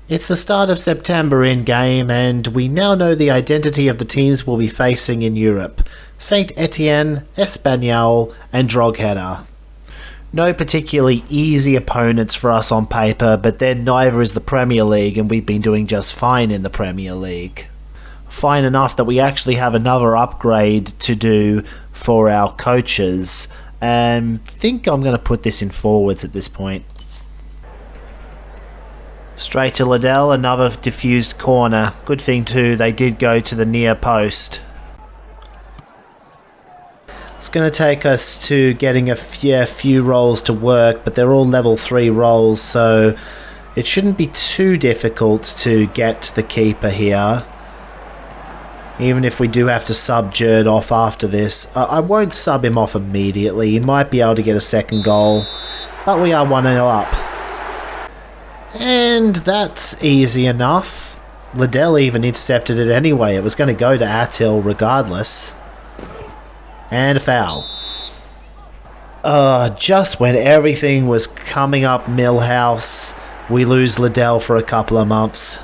It's the start of September in-game, and we now know the identity of the teams we'll be facing in Europe. Saint Etienne, Espanyol, and Drogheda. No particularly easy opponents for us on paper, but then neither is the Premier League, and we've been doing just fine in the Premier League. Fine enough that we actually have another upgrade to do for our coaches. I think I'm going to put this in forwards at this point. Straight to Liddell, another diffused corner. Good thing too, they did go to the near post. It's going to take us to getting a few rolls to work, but they're all level 3 rolls, so it shouldn't be too difficult to get the keeper here. Even if we do have to sub Jerd off after this. I won't sub him off immediately. He might be able to get a second goal, but we are 1-0 up. And that's easy enough. Liddell even intercepted it anyway. It was going to go to Attil regardless. And a foul. Just when everything was coming up Millhouse, we lose Liddell for a couple of months.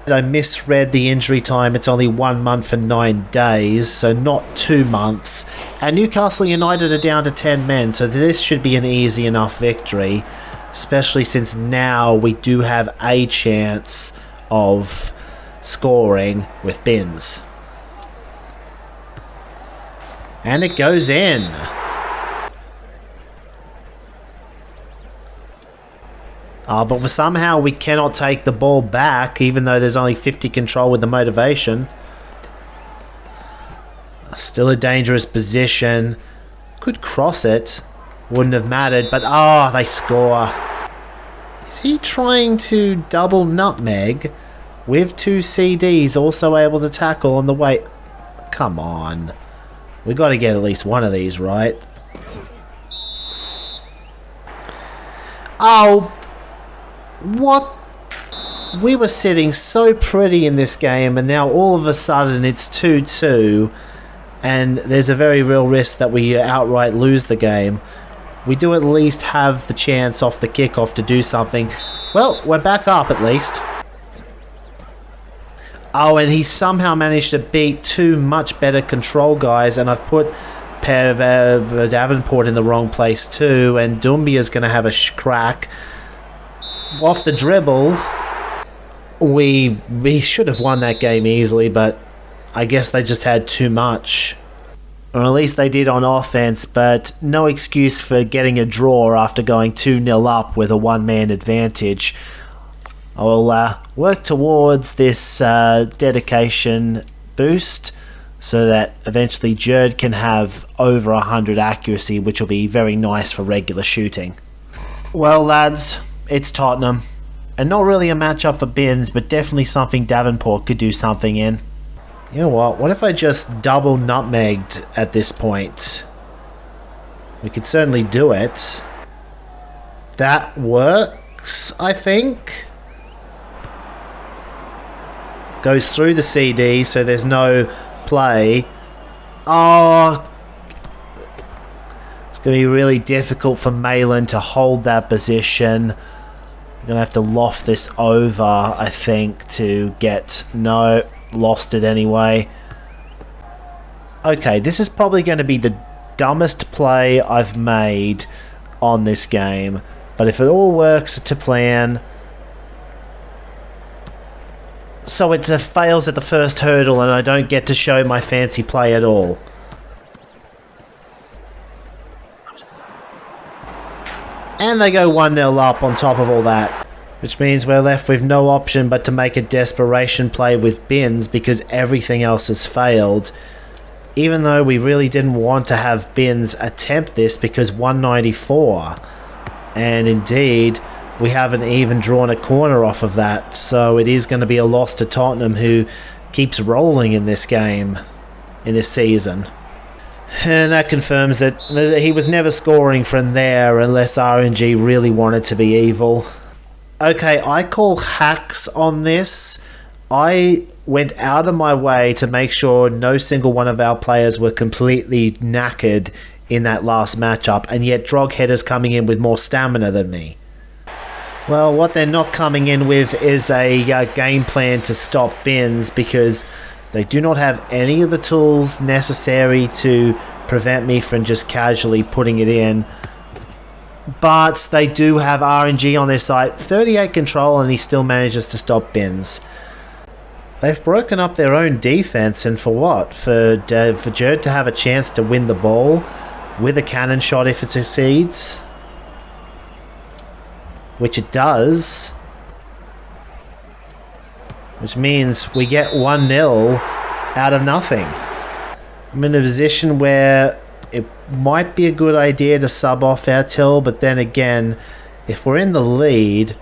I misread the injury time. It's only 1 month and 9 days, so not 2 months. And Newcastle United are down to 10 men, so this should be an easy enough victory. Especially since now we do have a chance of scoring with bins. And it goes in. But somehow we cannot take the ball back, even though there's only 50 control with the motivation. Still a dangerous position. Could cross it. Wouldn't have mattered, but they score. Is he trying to double nutmeg with 2 CDs also able to tackle on the way? Come on. We got to get at least one of these right. Oh, what? We were sitting so pretty in this game, and now all of a sudden it's 2-2, and there's a very real risk that we outright lose the game. We do at least have the chance off the kickoff to do something. Well, we're back up at least. Oh, and he somehow managed to beat 2 much better control guys, and I've put Davenport in the wrong place too, and Doumbia's going to have a crack. Off the dribble, we should have won that game easily, but I guess they just had too much. Or at least they did on offense, but no excuse for getting a draw after going 2-0 up with a one-man advantage. I will work towards this dedication boost so that eventually Jerd can have over 100 accuracy, which will be very nice for regular shooting. Well, lads, it's Tottenham. And not really a matchup for bins, but definitely something Davenport could do something in. You know what if I just double nutmegged at this point? We could certainly do it. That works, I think. Goes through the CD, so there's no play. Oh, it's going to be really difficult for Malin to hold that position. I'm going to have to loft this over, I think, to get... No, lost it anyway. Okay, this is probably going to be the dumbest play I've made on this game. But if it all works to plan... So it fails at the first hurdle and I don't get to show my fancy play at all. And they go 1-0 up on top of all that. Which means we're left with no option but to make a desperation play with bins because everything else has failed. Even though we really didn't want to have bins attempt this because 194. And indeed, we haven't even drawn a corner off of that. So it is going to be a loss to Tottenham, who keeps rolling in this game, in this season. And that confirms it. He was never scoring from there unless RNG really wanted to be evil. Okay, I call hacks on this. I went out of my way to make sure no single one of our players were completely knackered in that last matchup, and yet Drogheader's coming in with more stamina than me. Well, what they're not coming in with is a game plan to stop bins, because they do not have any of the tools necessary to prevent me from just casually putting it in. But they do have RNG on their side. 38 control, and he still manages to stop bins. They've broken up their own defense, and for what? For Jerd to have a chance to win the ball with a cannon shot if it succeeds, which it does, which means we get 1-0 out of nothing. I'm in a position where it might be a good idea to sub off our till, but then again, if we're in the lead,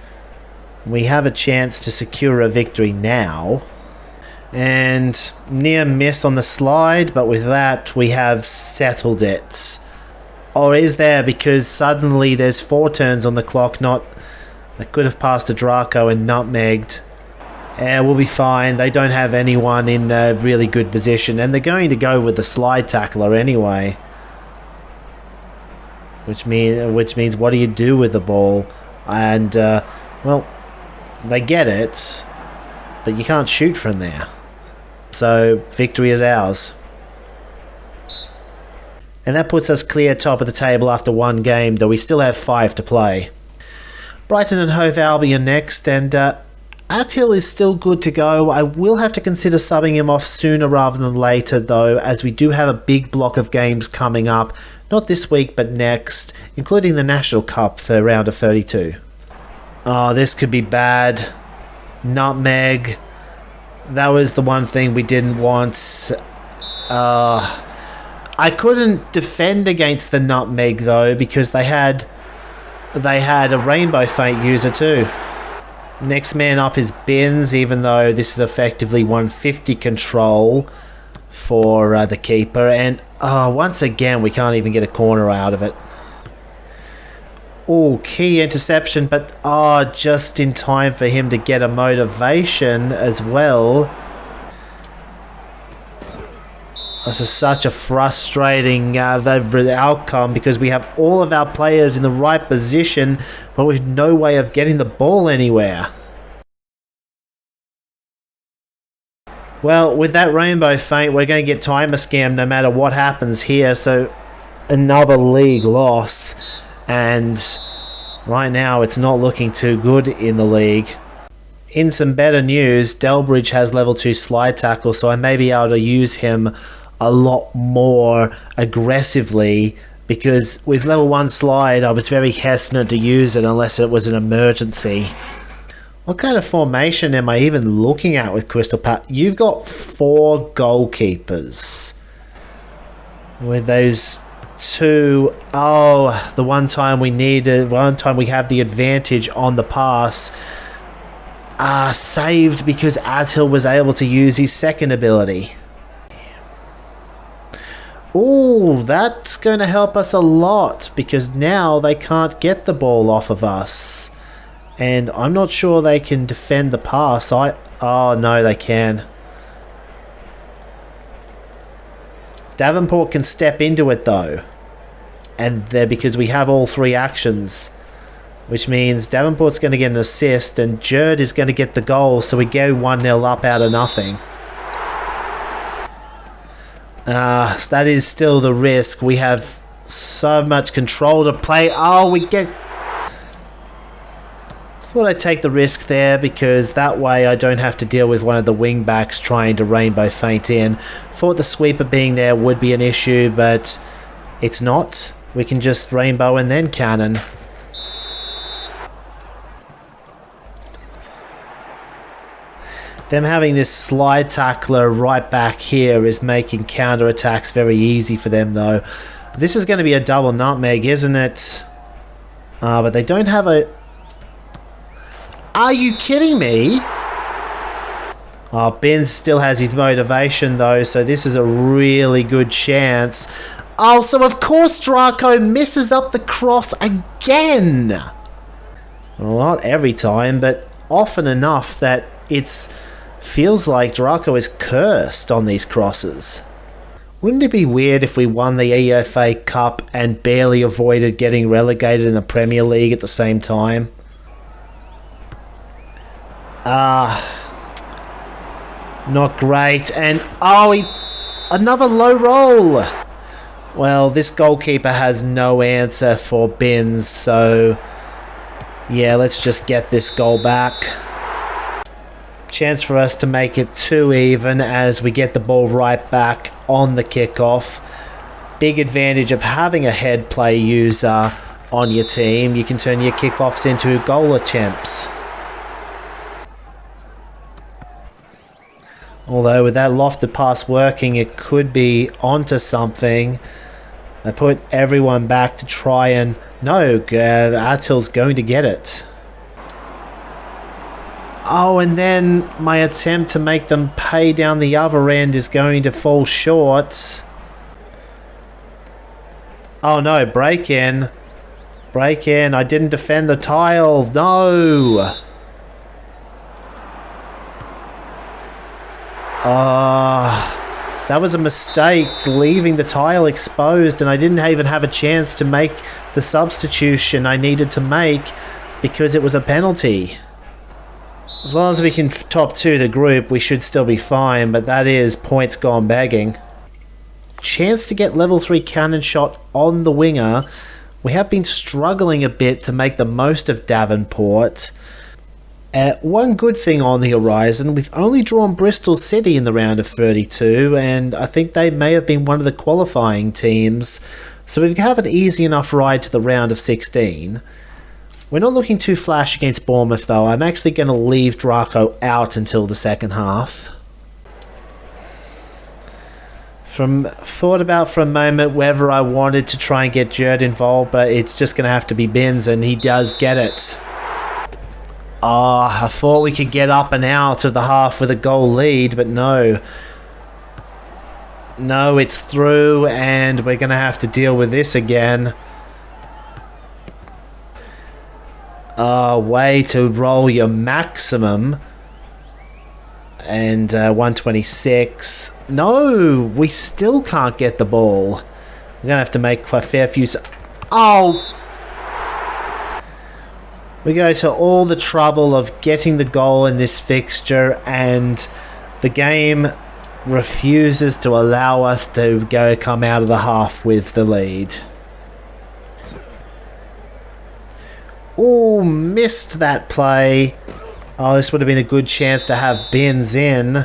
we have a chance to secure a victory now. And near miss on the slide, but with that we have settled it. Or is there, because suddenly there's 4 turns on the clock, not... I could have passed a Draco and nutmegged. Yeah, we'll be fine. They don't have anyone in a really good position, and they're going to go with the slide tackler anyway. Which means what do you do with the ball? And, well, they get it, but you can't shoot from there. So, victory is ours. And that puts us clear top of the table after 1 game, though we still have 5 to play. Brighton and Hove Albion next, and Attil is still good to go. I will have to consider subbing him off sooner rather than later, though, as we do have a big block of games coming up. Not this week, but next, including the National Cup for round of 32. Oh, this could be bad. Nutmeg. That was the one thing we didn't want. I couldn't defend against the nutmeg though, because they had a rainbow feint user too. Next man up is Bins, even though this is effectively 150 control for the keeper, and once again we can't even get a corner out of it. Oh, key interception, but just in time for him to get a motivation as well. This is such a frustrating outcome, because we have all of our players in the right position, but with no way of getting the ball anywhere. Well, with that rainbow feint, we're going to get timer scammed no matter what happens here, so another league loss. And right now it's not looking too good in the league. In some better news, Delbridge has level 2 slide tackle, so I may be able to use him a lot more aggressively, because with level 1 slide I was very hesitant to use it unless it was an emergency. What kind of formation am I even looking at with Crystal Palace? You've got 4 goalkeepers with those 2. The one time we have the advantage on the pass, saved because Attil was able to use his second ability. Oh, that's going to help us a lot, because now they can't get the ball off of us, and I'm not sure they can defend the pass. Oh no, they can. Davenport can step into it though, and because we have all 3 actions, which means Davenport's going to get an assist and Jerd is going to get the goal, so we go 1-0 up out of nothing. That is still the risk. We have so much control to play. Thought I'd take the risk there, because that way I don't have to deal with one of the wing backs trying to rainbow feint in. Thought the sweeper being there would be an issue, but it's not. We can just rainbow and then cannon. Them having this slide tackler right back here is making counter-attacks very easy for them though. This is going to be a double nutmeg, isn't it? But they don't have a... Are you kidding me? Ben still has his motivation though, so this is a really good chance. So of course Draco misses up the cross again. Well, not every time, but often enough that it's... feels like Draco is cursed on these crosses. Wouldn't it be weird if we won the EFA Cup and barely avoided getting relegated in the Premier League at the same time? Not great. And, another low roll. Well, this goalkeeper has no answer for bins, so yeah, let's just get this goal back. Chance for us to make it 2 even as we get the ball right back on the kickoff. Big advantage of having a head play user on your team. You can turn your kickoffs into goal attempts. Although with that lofted pass working, it could be onto something. I put everyone back to try and... No, Attil's going to get it. Oh, and then my attempt to make them pay down the other end is going to fall short. Oh no, break in. Break in. I didn't defend the tile. No. That was a mistake, leaving the tile exposed, and I didn't even have a chance to make the substitution I needed to make because it was a penalty. As long as we can top 2 the group, we should still be fine, but that is points gone begging. Chance to get level 3 cannon shot on the winger. We have been struggling a bit to make the most of Davenport. One good thing on the horizon, we've only drawn Bristol City in the round of 32, and I think they may have been one of the qualifying teams, so we have an easy enough ride to the round of 16. We're not looking too flash against Bournemouth though. I'm actually going to leave Draco out until the second half. Thought about for a moment whether I wanted to try and get Jerd involved, but it's just going to have to be Binns, and he does get it. I thought we could get up and out of the half with a goal lead, but no. No, it's through, and we're going to have to deal with this again. Way to roll your maximum. And 126. No, we still can't get the ball. We're going to have to make a fair few... Oh! We go to all the trouble of getting the goal in this fixture, and the game refuses to allow us to come out of the half with the lead. Oh, missed that play. Oh, this would have been a good chance to have Binns in.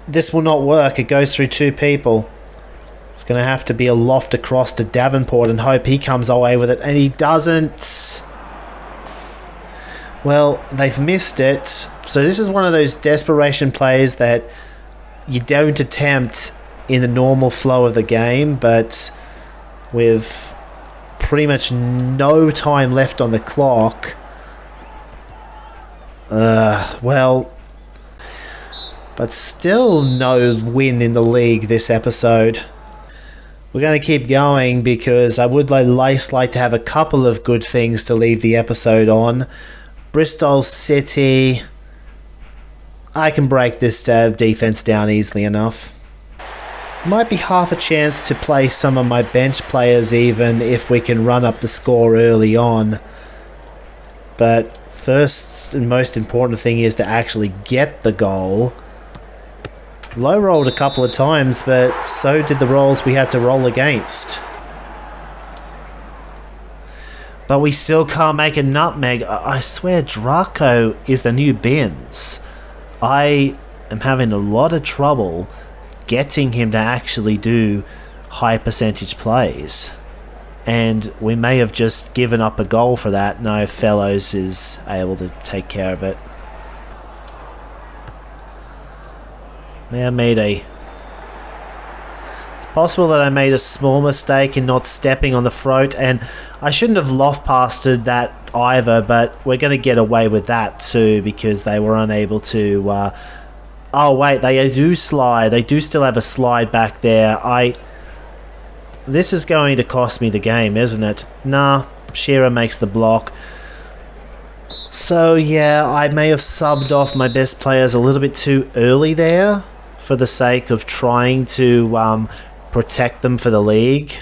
This will not work. It goes through 2 people. It's going to have to be a loft across to Davenport and hope he comes away with it, and he doesn't. Well, they've missed it. So this is one of those desperation plays that you don't attempt in the normal flow of the game, but with pretty much no time left on the clock. Well, but still no win in the league this episode. We're going to keep going because I would like to have a couple of good things to leave the episode on. Bristol City. I can break this defense down easily enough. Might be half a chance to play some of my bench players even if we can run up the score early on. But first and most important thing is to actually get the goal. Low rolled a couple of times, but so did the rolls we had to roll against. But we still can't make a nutmeg. I swear Draco is the new Binns. I am having a lot of trouble getting him to actually do high percentage plays. And we may have just given up a goal for that. No, Fellows is able to take care of it. Now it's possible that I made a small mistake in not stepping on the throat, and I shouldn't have loft pasted that either, but we're going to get away with that too because they were unable to... oh wait, they do slide. They do still have a slide back there. This is going to cost me the game, isn't it? Nah, Shearer makes the block. So yeah, I may have subbed off my best players a little bit too early there for the sake of trying to protect them for the league.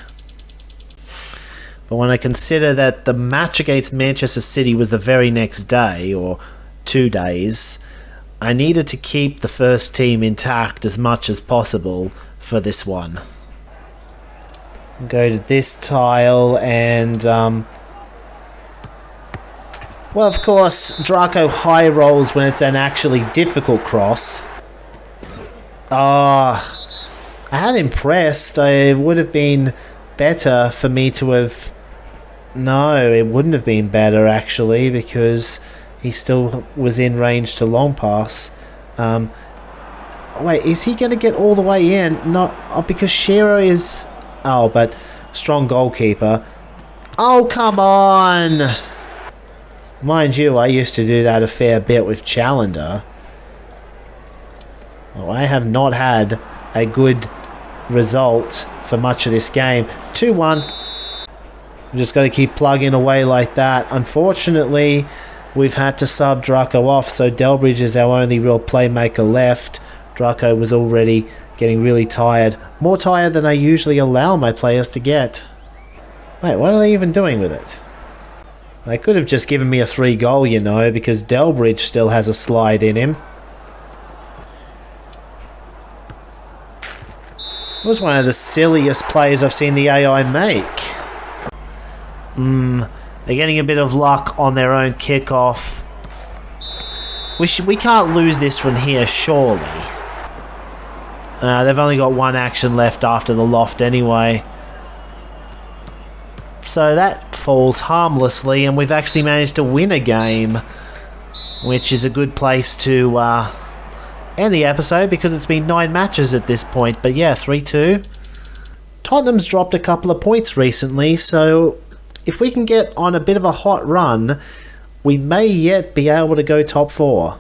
But when I consider that the match against Manchester City was the very next day, or 2 days. I needed to keep the first team intact as much as possible for this one. Go to this tile and well, of course, Draco high rolls when it's an actually difficult cross. I had impressed. It would have been better for me to have... No, it wouldn't have been better, actually, because he still was in range to long pass. Wait, is he going to get all the way in? Not because Shiro is... Oh, but strong goalkeeper. Oh, come on! Mind you, I used to do that a fair bit with Challenger. Well, I have not had a good result for much of this game. 2-1. I'm just got to keep plugging away like that. Unfortunately, we've had to sub Draco off, so Delbridge is our only real playmaker left. Draco was already getting really tired. More tired than I usually allow my players to get. Wait, what are they even doing with it? They could have just given me a 3-goal, you know, because Delbridge still has a slide in him. It was one of the silliest plays I've seen the AI make. They're getting a bit of luck on their own kickoff. We can't lose this from here, surely. They've only got one action left after the loft anyway. So that falls harmlessly, and we've actually managed to win a game, which is a good place to end the episode because it's been 9 matches at this point. But yeah, 3-2. Tottenham's dropped a couple of points recently, so if we can get on a bit of a hot run, we may yet be able to go top 4.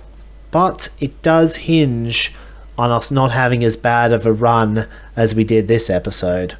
But it does hinge on us not having as bad of a run as we did this episode.